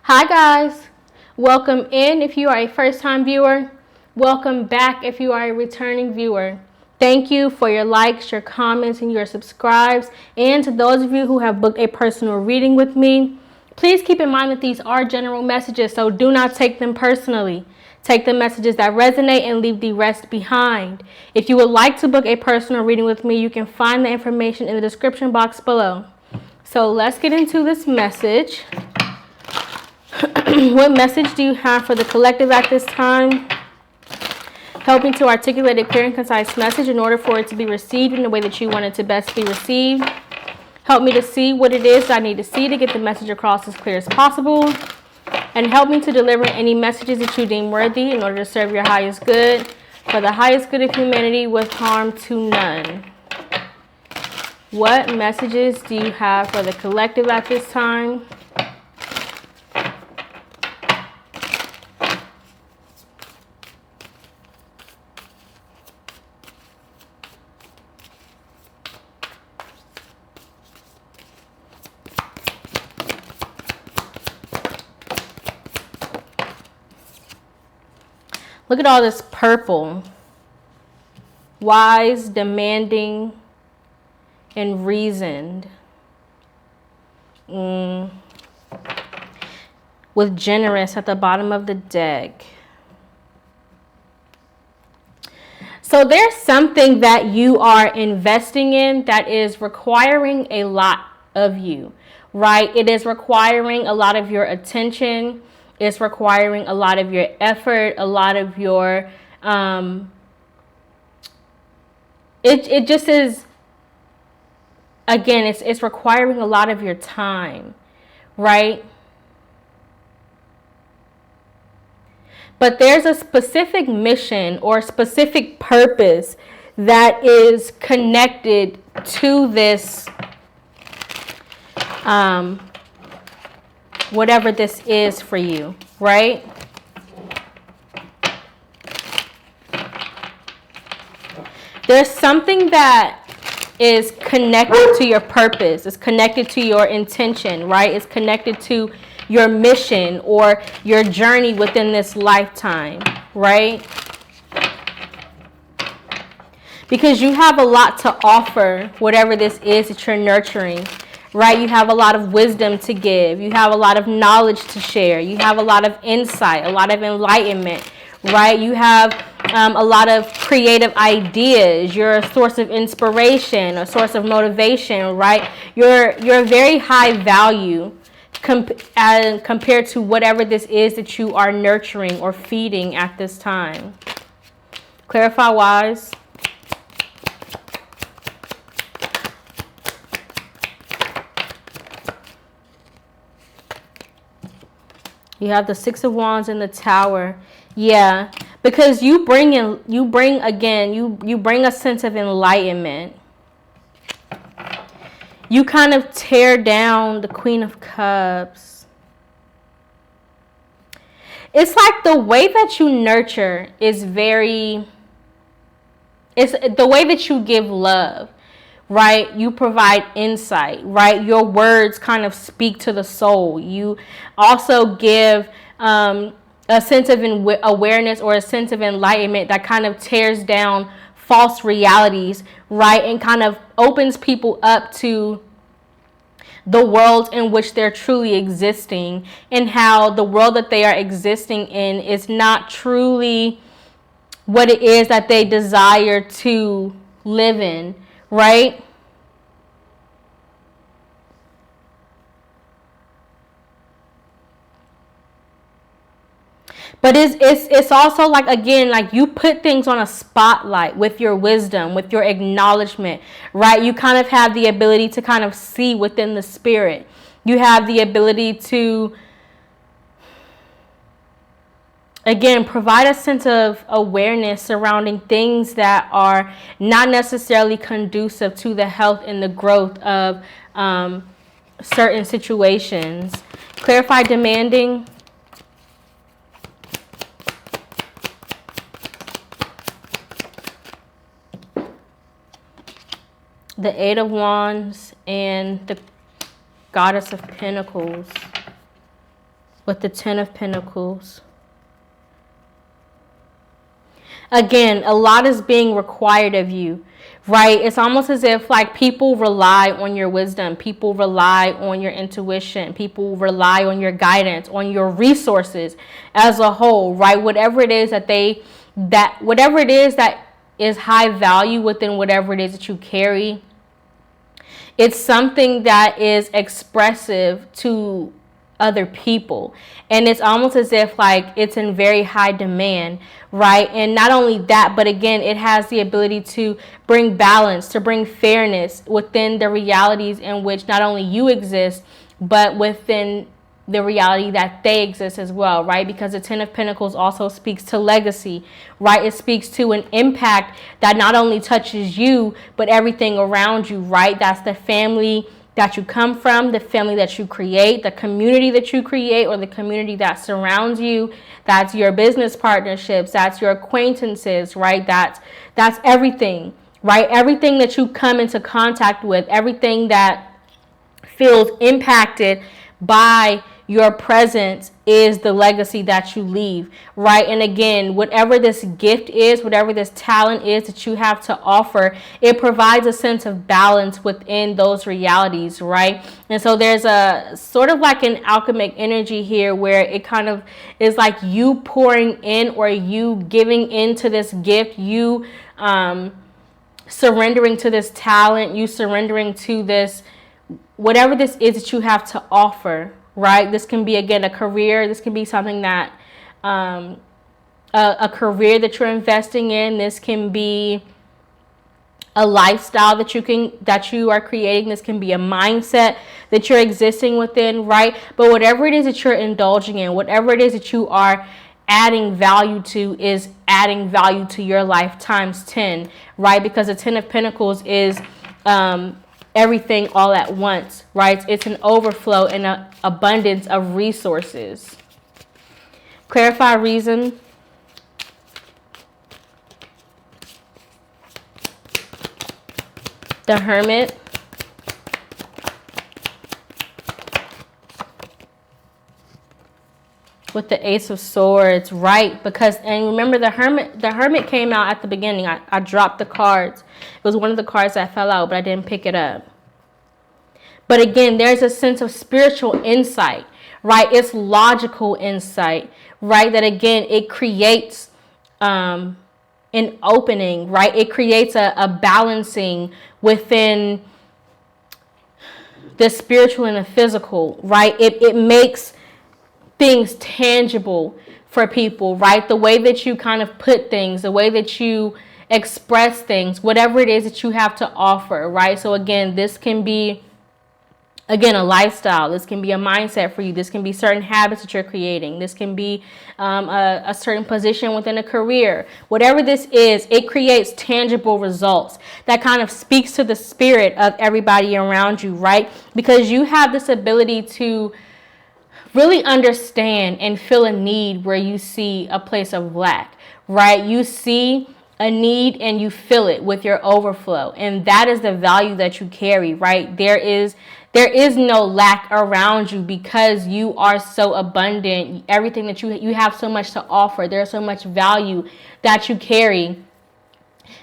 Hi guys, welcome in if you are a first time viewer. Welcome back if you are a returning viewer. Thank you for your likes, your comments, and your subscribes. And to those of you who have booked a personal reading with me, please keep in mind that these are general messages, so do not take them personally. Take the messages that resonate and leave the rest behind. If you would like to book a personal reading with me, you can find the information in the description box below. So let's get into this message. What message do you have for the collective at this time? Helping to articulate a clear and concise message in order for it to be received in the way that you want it to best be received. Help me to see what it is I need to see to get the message across as clear as possible. And help me to deliver any messages that you deem worthy in order to serve your highest good, for the highest good of humanity with harm to none. What messages do you have for the collective at this time? Look at all this purple. Wise, demanding, and reasoned. With generous at the bottom of the deck. So there's something that you are investing in that is requiring a lot of you, right? It is requiring a lot of your attention. It's requiring a lot of your effort, a lot of your, it just is, again, it's requiring a lot of your time, right? But there's a specific mission or specific purpose that is connected to this, whatever this is for you, right? There's something that is connected to your purpose. It's connected to your intention, right? It's connected to your mission or your journey within this lifetime, right? Because you have a lot to offer, whatever this is that you're nurturing, right? You have a lot of wisdom to give. You have a lot of knowledge to share. You have a lot of insight, a lot of enlightenment, right? You have a lot of creative ideas. You're a source of inspiration, a source of motivation, right? You're very high value compared to whatever this is that you are nurturing or feeding at this time. Clarify, wise. You have the Six of Wands in the Tower. Yeah, because you bring a sense of enlightenment. You kind of tear down the Queen of Cups. It's like the way that you nurture is it's the way that you give love, right? You provide insight, right? Your words kind of speak to the soul. You also give a sense of awareness or a sense of enlightenment that kind of tears down false realities, right? And kind of opens people up to the world in which they're truly existing, and how the world that they are existing in is not truly what it is that they desire to live in, right? But it's also like, again, like you put things on a spotlight with your wisdom, with your acknowledgement, right? You kind of have the ability to kind of see within the spirit. You have the ability to, again, provide a sense of awareness surrounding things that are not necessarily conducive to the health and the growth of certain situations. Clarify, demanding. The Eight of Wands and the Goddess of Pentacles with the Ten of Pentacles. Again, a lot is being required of you, right? It's almost as if like people rely on your wisdom. People rely on your intuition. People rely on your guidance, on your resources as a whole, right? Whatever it is that is high value within whatever it is that you carry, it's something that is expressive to other people, and it's almost as if like it's in very high demand, right? And not only that, but again, it has the ability to bring balance, to bring fairness within the realities in which not only you exist, but within the reality that they exist as well, right? Because the Ten of Pentacles also speaks to legacy, right? It speaks to an impact that not only touches you, but everything around you, right? That's the family that you come from, the family that you create, the community that you create, or the community that surrounds you. That's your business partnerships, that's your acquaintances, right? That's everything, right? Everything that you come into contact with, everything that feels impacted by your presence is the legacy that you leave, right? And again, whatever this gift is, whatever this talent is that you have to offer, it provides a sense of balance within those realities, right? And so there's a sort of like an alchemic energy here where it kind of is like you pouring in or you giving into this gift, you surrendering to this talent, you surrendering to this, whatever this is that you have to offer, right? This can be, again, a career. This can be something that, a career that you're investing in. This can be a lifestyle that you are creating. This can be a mindset that you're existing within, right? But whatever it is that you're indulging in, whatever it is that you are adding value to, is adding value to your life times 10, right? Because the Ten of Pentacles is, everything all at once, right? It's an overflow and an abundance of resources. Clarify reason. The Hermit. With the Ace of Swords, right? Because, and remember, the Hermit came out at the beginning. I dropped the cards. It was one of the cards that fell out, but I didn't pick it up. But again, there's a sense of spiritual insight, right? It's logical insight, right? That again, it creates an opening, right? It creates a balancing within the spiritual and the physical, right? It makes things tangible for people, right? The way that you kind of put things, the way that you express things, whatever it is that you have to offer, right? So again, this can be, again, a lifestyle. This can be a mindset for you. This can be certain habits that you're creating. This can be a certain position within a career. Whatever this is, it creates tangible results that kind of speaks to the spirit of everybody around you, right? Because you have this ability to really understand and feel a need where you see a place of lack, right? You see a need and you fill it with your overflow. And that is the value that you carry, right? There is no lack around you because you are so abundant. Everything that you have so much to offer. There's so much value that you carry,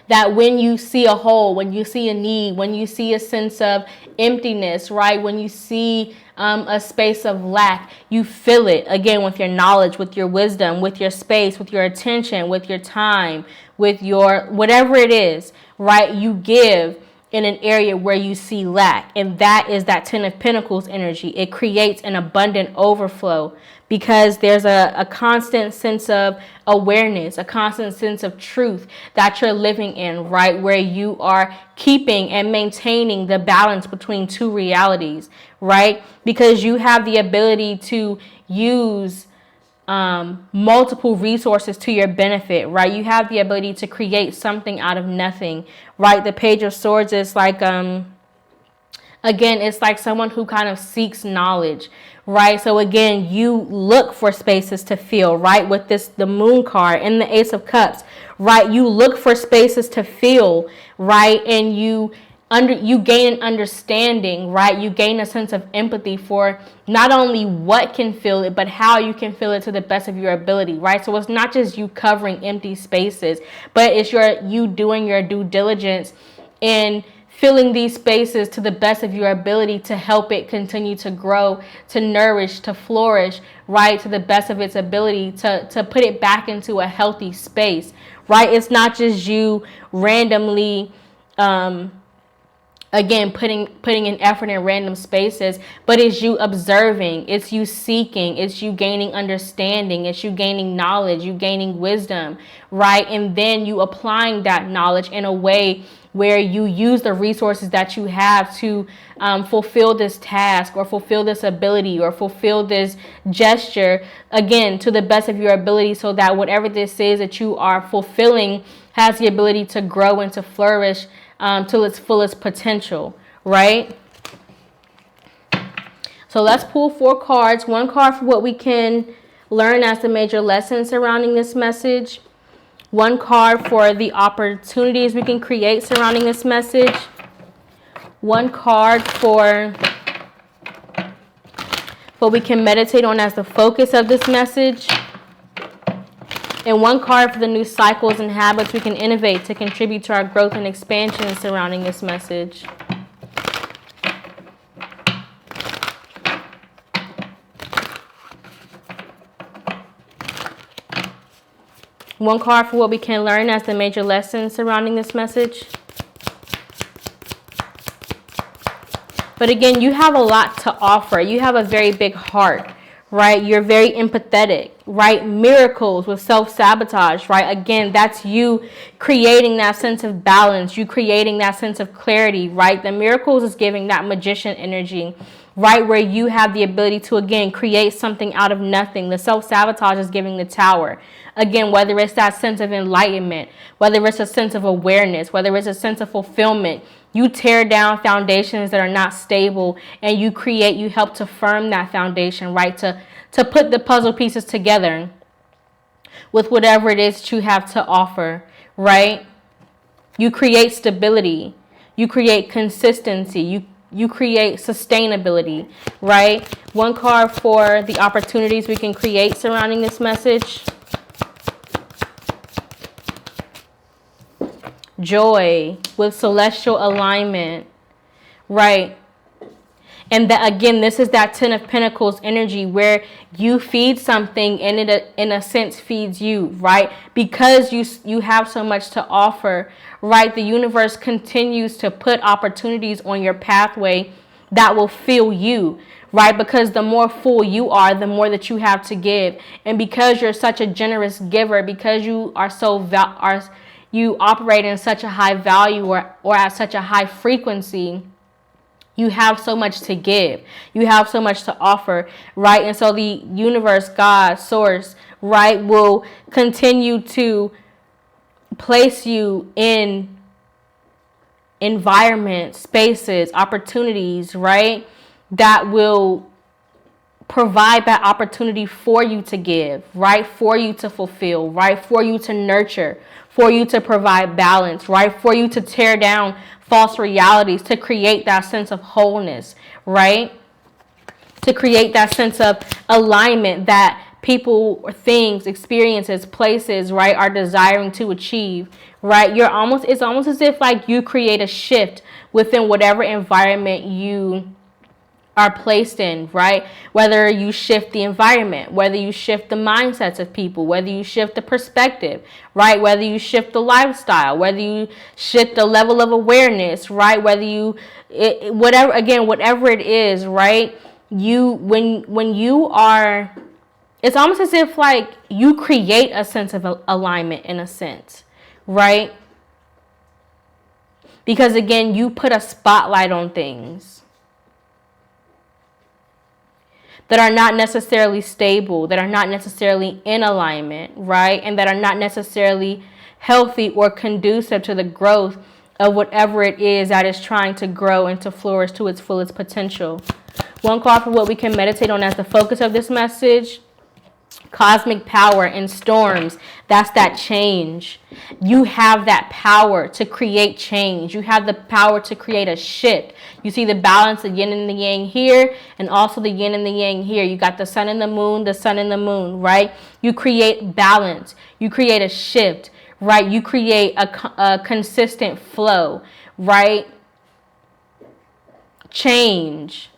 that when you see a hole, when you see a need, when you see a sense of emptiness, right? When you see a space of lack, you fill it again with your knowledge, with your wisdom, with your space, with your attention, with your time, with your whatever it is, right? You give in an area where you see lack. And that is that Ten of Pentacles energy. It creates an abundant overflow because there's a constant sense of awareness, a constant sense of truth that you're living in, right? Where you are keeping and maintaining the balance between two realities, right? Because you have the ability to use multiple resources to your benefit, right? You have the ability to create something out of nothing, right? The Page of Swords is like, again, it's like someone who kind of seeks knowledge, right? So again, you look for spaces to fill, right? With the Moon card and the Ace of Cups, right? You look for spaces to fill, right? And you you gain an understanding, right? You gain a sense of empathy for not only what can fill it, but how you can fill it to the best of your ability, right? So it's not just you covering empty spaces, but it's you doing your due diligence in filling these spaces to the best of your ability to help it continue to grow, to nourish, to flourish, right? To the best of its ability to put it back into a healthy space, right? It's not just you randomly, again, putting in effort in random spaces, but it's you observing, it's you seeking, it's you gaining understanding, it's you gaining knowledge, you gaining wisdom, right? And then you applying that knowledge in a way where you use the resources that you have to fulfill this task or fulfill this ability or fulfill this gesture, again, to the best of your ability, so that whatever this is that you are fulfilling has the ability to grow and to flourish to its fullest potential, right? So let's pull 4 cards. 1 card for what we can learn as the major lessons surrounding this message. 1 card for the opportunities we can create surrounding this message. 1 card for what we can meditate on as the focus of this message. And 1 card for the new cycles and habits we can innovate to contribute to our growth and expansion surrounding this message. One card for what we can learn as the major lessons surrounding this message. But again, you have a lot to offer. You have a very big heart, right? You're very empathetic, right? Miracles with self-sabotage, right? Again, that's you creating that sense of balance. You creating that sense of clarity, right? The miracles is giving that magician energy, right? Where you have the ability to, again, create something out of nothing. The self-sabotage is giving the tower. Again, whether it's that sense of enlightenment, whether it's a sense of awareness, whether it's a sense of fulfillment, you tear down foundations that are not stable and you help to firm that foundation, right? To put the puzzle pieces together with whatever it is that you have to offer, right? You create stability. You create consistency. You create sustainability, right? 1 card for the opportunities we can create surrounding this message. Joy with celestial alignment, right? And that, again, this is that 10 of Pentacles energy where you feed something and it, in a sense, feeds you, right? Because you have so much to offer, right? The universe continues to put opportunities on your pathway that will fill you, right? Because the more full you are, the more that you have to give. And because you're such a generous giver, because you are you operate in such a high value or at such a high frequency, you have so much to give. You have so much to offer, right? And so the universe, God, source, right, will continue to place you in environments, spaces, opportunities, right, that will provide that opportunity for you to give, right, for you to fulfill, right, for you to nurture, for you to provide balance, right, for you to tear down false realities, to create that sense of wholeness, right, to create that sense of alignment that people, things, experiences, places, right, are desiring to achieve, right? It's almost as if like you create a shift within whatever environment you are placed in, right? Whether you shift the environment, whether you shift the mindsets of people, whether you shift the perspective, right? Whether you shift the lifestyle, whether you shift the level of awareness, right? Whatever it is, right? When you are, it's almost as if like you create a sense of alignment in a sense, right? Because again, you put a spotlight on things that are not necessarily stable, that are not necessarily in alignment, right? And that are not necessarily healthy or conducive to the growth of whatever it is that is trying to grow and to flourish to its fullest potential. 1 card for what we can meditate on as the focus of this message. cosmic power in storms. That's that change. You have that power to create change. You have the power to create a shift. You see the balance, the yin and the yang here, and also the yin and the yang here. You got the sun and the moon, right? You create balance. You create a shift, right? You create a consistent flow, right? Change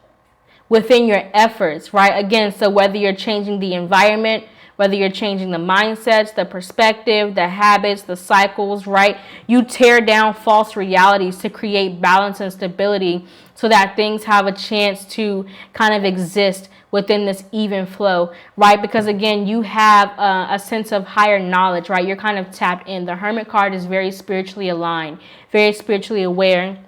within your efforts, right? Again, so whether you're changing the environment, whether you're changing the mindsets, the perspective, the habits, the cycles, right? You tear down false realities to create balance and stability so that things have a chance to kind of exist within this even flow, right? Because again, you have a sense of higher knowledge, right? You're kind of tapped in. The Hermit card is very spiritually aligned, very spiritually aware,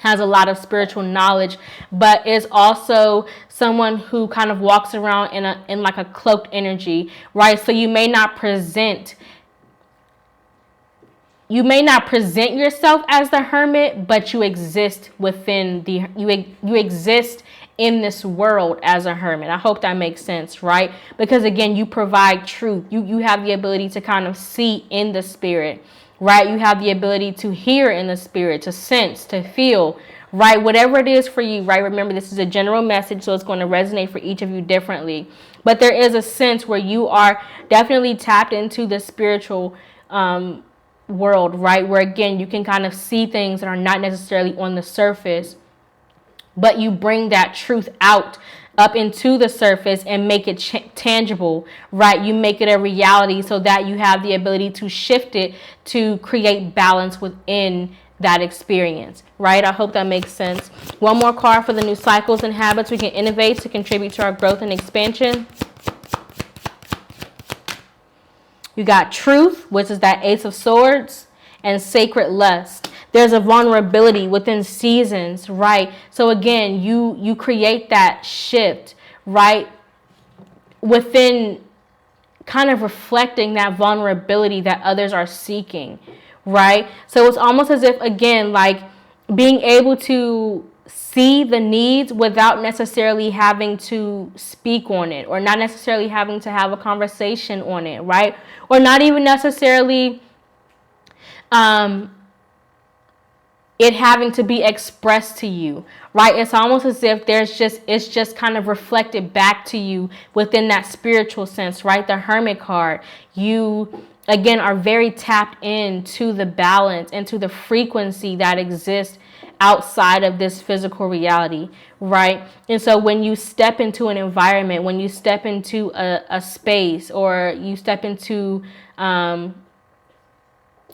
has a lot of spiritual knowledge, but is also someone who kind of walks around in like a cloaked energy, right? So you may not present yourself as the hermit, but you exist within you exist in this world as a hermit. I hope that makes sense, right? Because again, you provide truth. You have the ability to kind of see in the spirit, right? You have the ability to hear in the spirit, to sense, to feel, right? Whatever it is for you, right? Remember, this is a general message, so it's going to resonate for each of you differently. But there is a sense where you are definitely tapped into the spiritual world, right? Where again, you can kind of see things that are not necessarily on the surface, but you bring that truth out up into the surface and make it tangible, right? You make it a reality so that you have the ability to shift it to create balance within that experience, right? I hope that makes sense. One more card for the new cycles and habits we can innovate to contribute to our growth and expansion. You got truth, which is that Ace of Swords, and sacred lust. There's a vulnerability within seasons, right? So again, you create that shift, right? Within kind of reflecting that vulnerability that others are seeking, right? So it's almost as if, again, like being able to see the needs without necessarily having to speak on it, or not necessarily having to have a conversation on it, right? Or not even necessarily it having to be expressed to you, right? It's almost as if it's just kind of reflected back to you within that spiritual sense, right? The Hermit card, you again are very tapped into the balance, into the frequency that exists outside of this physical reality, right? And so when you step into an environment, when you step into a space, or you step into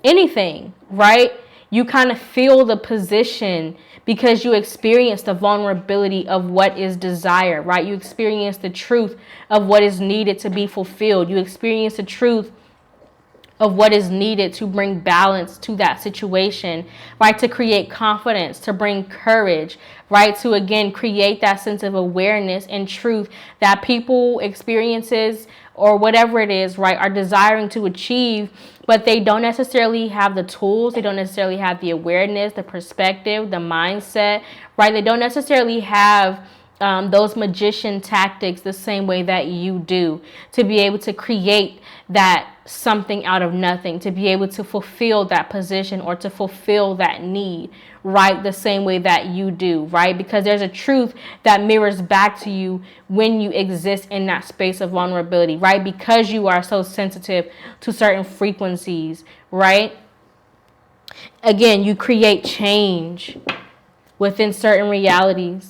anything, right? You kind of feel the position because you experience the vulnerability of what is desired, right? You experience the truth of what is needed to be fulfilled. You experience the truth of what is needed to bring balance to that situation, right? To create confidence, to bring courage, right? To again create that sense of awareness and truth that people, experiences, or whatever it is, right, are desiring to achieve, but they don't necessarily have the tools, they don't necessarily have the awareness, the perspective, the mindset, right? They don't necessarily have those magician tactics the same way that you do, to be able to create that something out of nothing, to be able to fulfill that position or to fulfill that need, right, the same way that you do, right? Because there's a truth that mirrors back to you when you exist in that space of vulnerability, right? Because you are so sensitive to certain frequencies, right? Again, you create change within certain realities.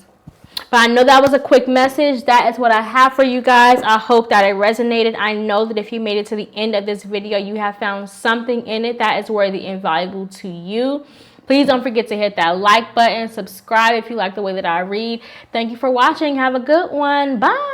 But I know that was a quick message. That is what I have for you guys. I hope that it resonated. I know that if you made it to the end of this video, you have found something in it that is worthy and valuable to you. Please don't forget to hit that like button, subscribe if you like the way that I read. Thank you for watching. Have a good one. Bye.